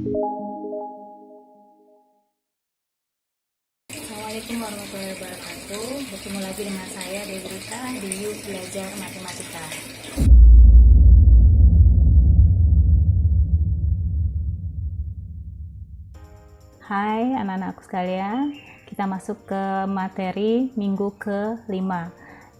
Assalamualaikum warahmatullahi wabarakatuh. Bertemu lagi dengan saya Dewi Rita di Yuk Belajar Matematika. Hai anak-anakku sekalian, kita masuk ke materi minggu ke-5.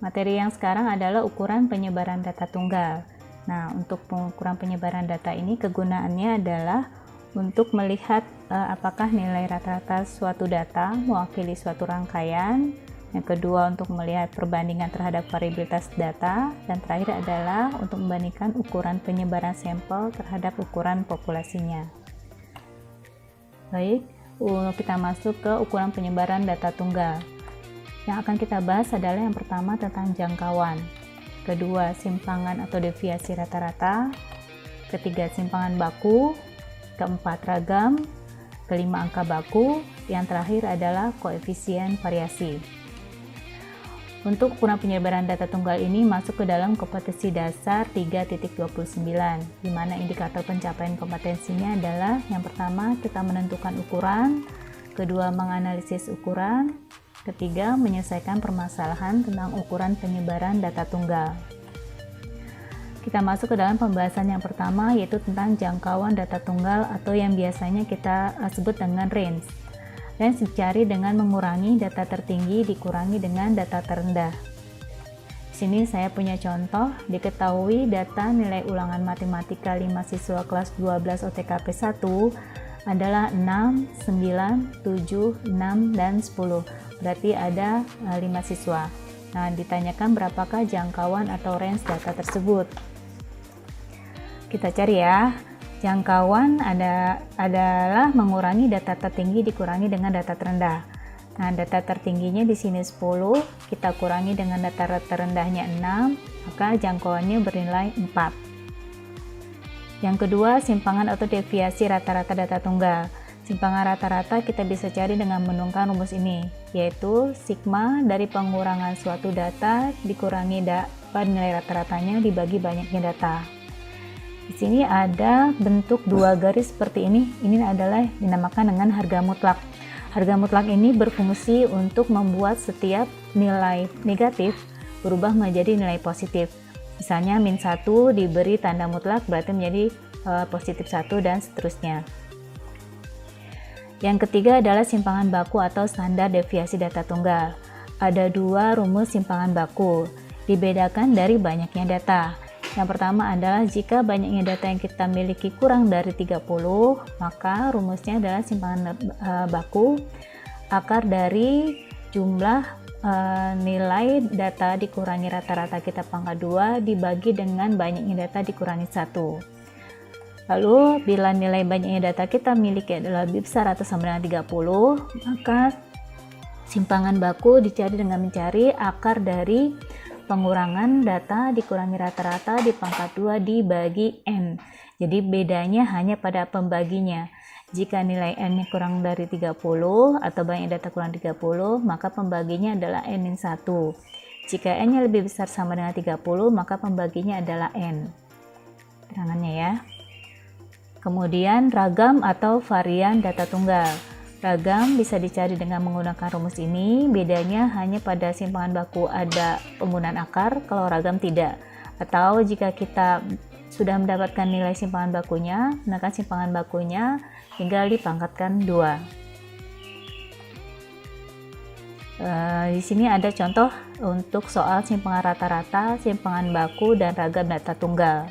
Materi yang sekarang adalah ukuran penyebaran data tunggal. Nah, untuk pengukuran penyebaran data ini kegunaannya adalah untuk melihat apakah nilai rata-rata suatu data mewakili suatu rangkaian. Yang kedua, untuk melihat perbandingan terhadap variabilitas data. Dan terakhir adalah untuk membandingkan ukuran penyebaran sampel terhadap ukuran populasinya. Baik, kita masuk ke ukuran penyebaran data tunggal. Yang akan kita bahas adalah yang pertama tentang jangkauan, kedua simpangan atau deviasi rata-rata, ketiga simpangan baku, keempat ragam, kelima angka baku, yang terakhir adalah koefisien variasi. Untuk ukuran penyebaran data tunggal ini masuk ke dalam kompetensi dasar 3.29, di mana indikator pencapaian kompetensinya adalah yang pertama kita menentukan ukuran, kedua menganalisis ukuran, ketiga menyelesaikan permasalahan tentang ukuran penyebaran data tunggal. Kita masuk ke dalam pembahasan yang pertama, yaitu tentang jangkauan data tunggal atau yang biasanya kita sebut dengan range. Range dicari dengan mengurangi data tertinggi dikurangi dengan data terendah. Di sini saya punya contoh, diketahui data nilai ulangan matematika 5 siswa kelas 12 OTKP 1 adalah 6, 9, 7, 6, dan 10. Berarti ada 5 siswa. Nah, ditanyakan berapakah jangkauan atau range data tersebut. Kita cari ya. Jangkauan adalah mengurangi data tertinggi dikurangi dengan data terendah. Nah, data tertingginya di sini 10, kita kurangi dengan data terendahnya 6, maka jangkauannya bernilai 4. Yang kedua, simpangan atau deviasi rata-rata data tunggal. Simpangan rata-rata kita bisa cari dengan menungkan rumus ini, yaitu sigma dari pengurangan suatu data dikurangi nilai rata-ratanya dibagi banyaknya data. Di sini ada bentuk dua garis seperti ini. Ini adalah dinamakan dengan harga mutlak. Harga mutlak ini berfungsi untuk membuat setiap nilai negatif berubah menjadi nilai positif. Misalnya min 1 diberi tanda mutlak berarti menjadi positif 1 dan seterusnya. Yang ketiga adalah simpangan baku atau standar deviasi data tunggal. Ada dua rumus simpangan baku, dibedakan dari banyaknya data. Yang pertama adalah jika banyaknya data yang kita miliki kurang dari 30, maka rumusnya adalah simpangan baku akar dari jumlah nilai data dikurangi rata-rata kita pangkat 2 dibagi dengan banyaknya data dikurangi 1. Lalu bila nilai banyaknya data kita miliki adalah lebih besar atau sama dengan 30, maka simpangan baku dicari dengan mencari akar dari pengurangan data dikurangi rata-rata di pangkat 2 dibagi n. Jadi bedanya hanya pada pembaginya. Jika nilai n-nya kurang dari 30 atau banyak data kurang 30, maka pembaginya adalah n-1. Jika n-nya lebih besar sama dengan 30, maka pembaginya adalah n. Terangannya ya. Kemudian ragam atau varian data tunggal. Ragam bisa dicari dengan menggunakan rumus ini, bedanya hanya pada simpangan baku ada penggunaan akar, kalau ragam tidak. Atau jika kita sudah mendapatkan nilai simpangan bakunya, gunakan simpangan bakunya tinggal dipangkatkan 2. Di sini ada contoh untuk soal simpangan rata-rata, simpangan baku, dan ragam data tunggal.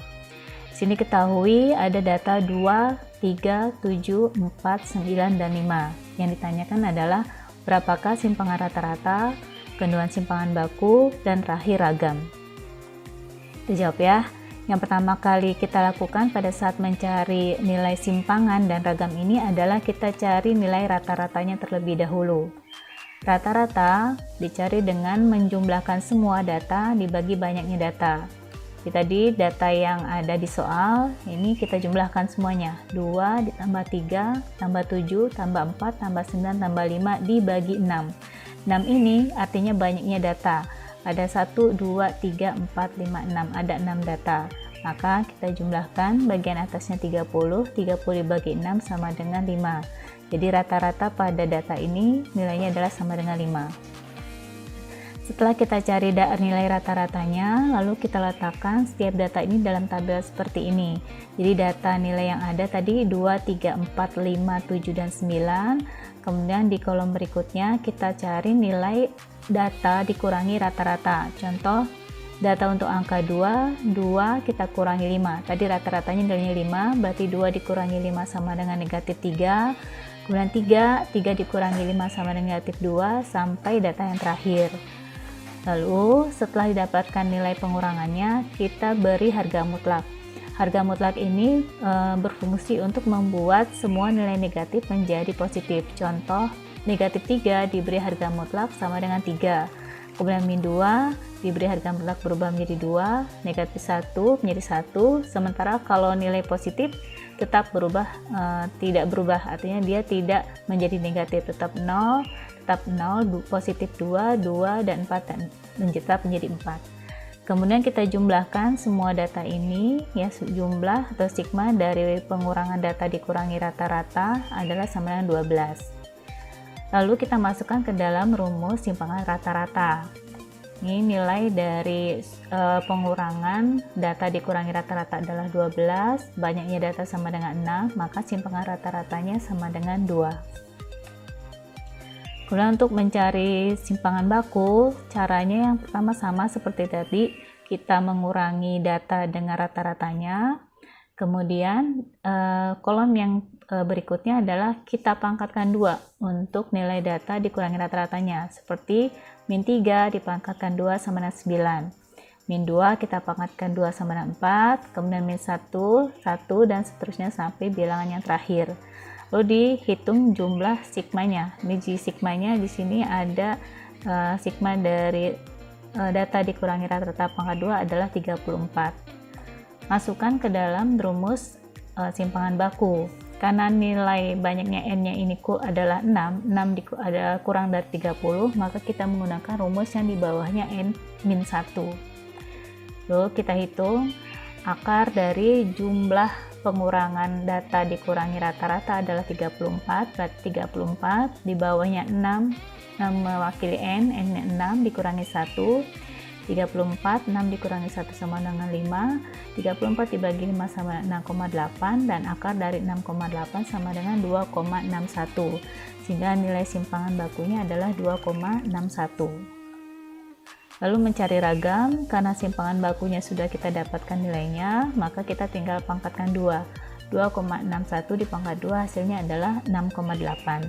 Di sini ketahui ada data 2, 3, 7, 4, 9, dan 5. Yang ditanyakan adalah berapakah simpangan rata-rata, kedua simpangan baku, dan terakhir ragam. Kita jawab ya. Yang pertama kali kita lakukan pada saat mencari nilai simpangan dan ragam ini adalah kita cari nilai rata-ratanya terlebih dahulu. Rata-rata dicari dengan menjumlahkan semua data dibagi banyaknya data. Tadi data yang ada di soal ini kita jumlahkan semuanya, 2 ditambah 3 tambah 7 tambah 4 tambah 9 tambah 5 dibagi 6. 6 ini artinya banyaknya data, ada 1, 2, 3, 4, 5, 6, ada 6 data. Maka kita jumlahkan bagian atasnya 30 dibagi 6 sama dengan 5. Jadi rata-rata pada data ini nilainya adalah sama dengan 5. Setelah kita cari nilai rata-ratanya, lalu kita letakkan setiap data ini dalam tabel seperti ini. Jadi data nilai yang ada tadi 2, 3, 4, 5, 7, dan 9. Kemudian di kolom berikutnya kita cari nilai data dikurangi rata-rata. Contoh, data untuk angka 2 kita kurangi 5. Tadi rata-ratanya nilainya 5, berarti 2 dikurangi 5 sama dengan negatif 3. Kemudian 3 dikurangi 5 sama dengan negatif 2 sampai data yang terakhir. Lalu setelah didapatkan nilai pengurangannya, kita beri harga mutlak. Harga mutlak ini berfungsi untuk membuat semua nilai negatif menjadi positif. Contoh, negatif 3 diberi harga mutlak sama dengan 3. Kemudian min 2 diberi harga mutlak berubah menjadi 2, negatif 1 menjadi 1. Sementara kalau nilai positif tetap berubah, tidak berubah, artinya dia tidak menjadi negatif, tetap 0, positif 2, dan 4, dan tetap menjadi 4. Kemudian kita jumlahkan semua data ini, ya, jumlah atau sigma dari pengurangan data dikurangi rata-rata adalah sama dengan 12. Lalu kita masukkan ke dalam rumus simpangan rata-rata. Ini nilai dari pengurangan data dikurangi rata-rata adalah 12, banyaknya data sama dengan 6, maka simpangan rata-ratanya sama dengan 2. Kemudian untuk mencari simpangan baku, caranya yang pertama sama seperti tadi, kita mengurangi data dengan rata-ratanya. Kemudian kolom yang berikutnya adalah kita pangkatkan 2 untuk nilai data dikurangi rata-ratanya, seperti min 3 dipangkatkan 2 sama dengan 9, min 2 kita pangkatkan 2 sama dengan 4, kemudian min 1, dan seterusnya sampai bilangan yang terakhir. Lalu dihitung jumlah sigmanya. Ini sigmanya di sini ada sigma dari data dikurangi rata-rata pangkat 2 adalah 34. Masukkan ke dalam rumus simpangan baku. Karena nilai banyaknya n-nya ini adalah 6 ada kurang dari 30, maka kita menggunakan rumus yang di bawahnya n-1. Lalu kita hitung akar dari jumlah pengurangan data dikurangi rata-rata adalah 34, berarti 34 di bawahnya 6 mewakili n-nya 6 dikurangi 1, 34, 6 dikurangi 1 sama dengan 5, 34 dibagi 5 sama 6,8, dan akar dari 6,8 sama dengan 2,61, sehingga nilai simpangan bakunya adalah 2,61. Lalu mencari ragam, karena simpangan bakunya sudah kita dapatkan nilainya, maka kita tinggal pangkatkan 2. 2,61 dipangkat 2 hasilnya adalah 6,8.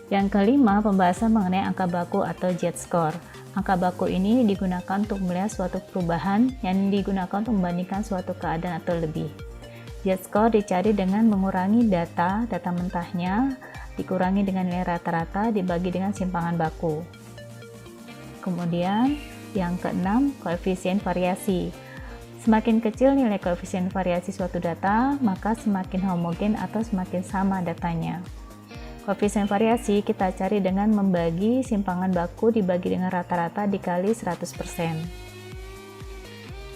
Yang kelima, pembahasan mengenai angka baku atau z-score. Angka baku ini digunakan untuk melihat suatu perubahan yang digunakan untuk membandingkan suatu keadaan atau lebih. Z-score dicari dengan mengurangi data mentahnya, dikurangi dengan nilai rata-rata, dibagi dengan simpangan baku. Kemudian yang keenam, koefisien variasi. Semakin kecil nilai koefisien variasi suatu data, maka semakin homogen atau semakin sama datanya. Koefisien variasi kita cari dengan membagi simpangan baku dibagi dengan rata-rata dikali 100%.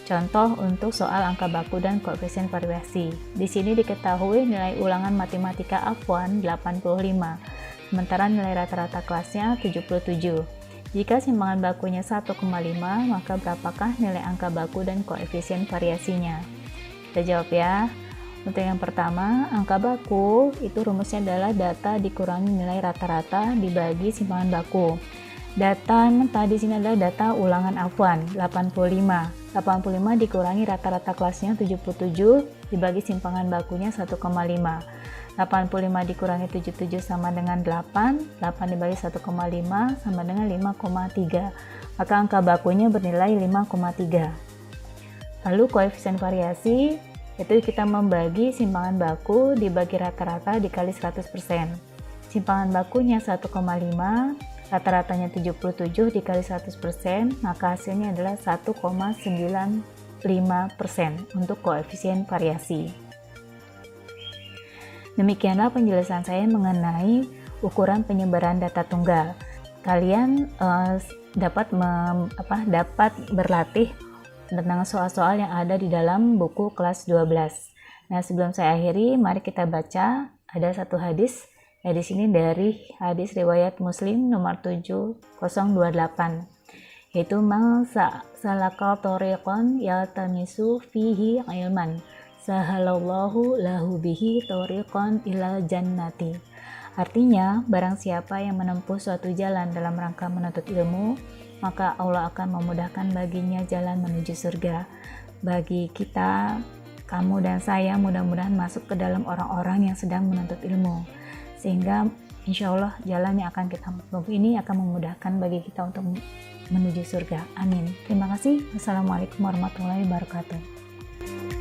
Contoh untuk soal angka baku dan koefisien variasi. Di sini diketahui nilai ulangan matematika A1 85, sementara nilai rata-rata kelasnya 77. Jika simpangan bakunya 1,5, maka berapakah nilai angka baku dan koefisien variasinya? Kita jawab ya. Untuk yang pertama, angka baku itu rumusnya adalah data dikurangi nilai rata-rata dibagi simpangan baku. Data mentah di sini adalah data ulangan A1 85. 85 dikurangi rata-rata kelasnya 77 dibagi simpangan bakunya 1,5. 85 dikurangi 77 sama dengan 8. 8 dibagi 1,5 sama dengan 5,3. Maka angka bakunya bernilai 5,3. Lalu koefisien variasi itu kita membagi simpangan baku dibagi rata-rata dikali 100%. Simpangan bakunya 1,5, rata-ratanya 77 dikali 100%, maka hasilnya adalah 1,95% untuk koefisien variasi. Demikianlah penjelasan saya mengenai ukuran penyebaran data tunggal. Kalian dapat berlatih tentang soal-soal yang ada di dalam buku kelas 12. Nah, sebelum saya akhiri, mari kita baca. Ada satu hadis. Di sini dari hadis riwayat Muslim nomor 7028. Yaitu man salaka tariqan yaltamisu fihi ilman sahalallahu lahu bihi tariqan ilal jannati. Artinya, barang siapa yang menempuh suatu jalan dalam rangka menuntut ilmu, maka Allah akan memudahkan baginya jalan menuju surga. Bagi kita, kamu dan saya mudah-mudahan masuk ke dalam orang-orang yang sedang menuntut ilmu, sehingga insya Allah jalan yang akan kita tempuh ini akan memudahkan bagi kita untuk menuju surga. Amin. Terima kasih. Wassalamualaikum warahmatullahi wabarakatuh.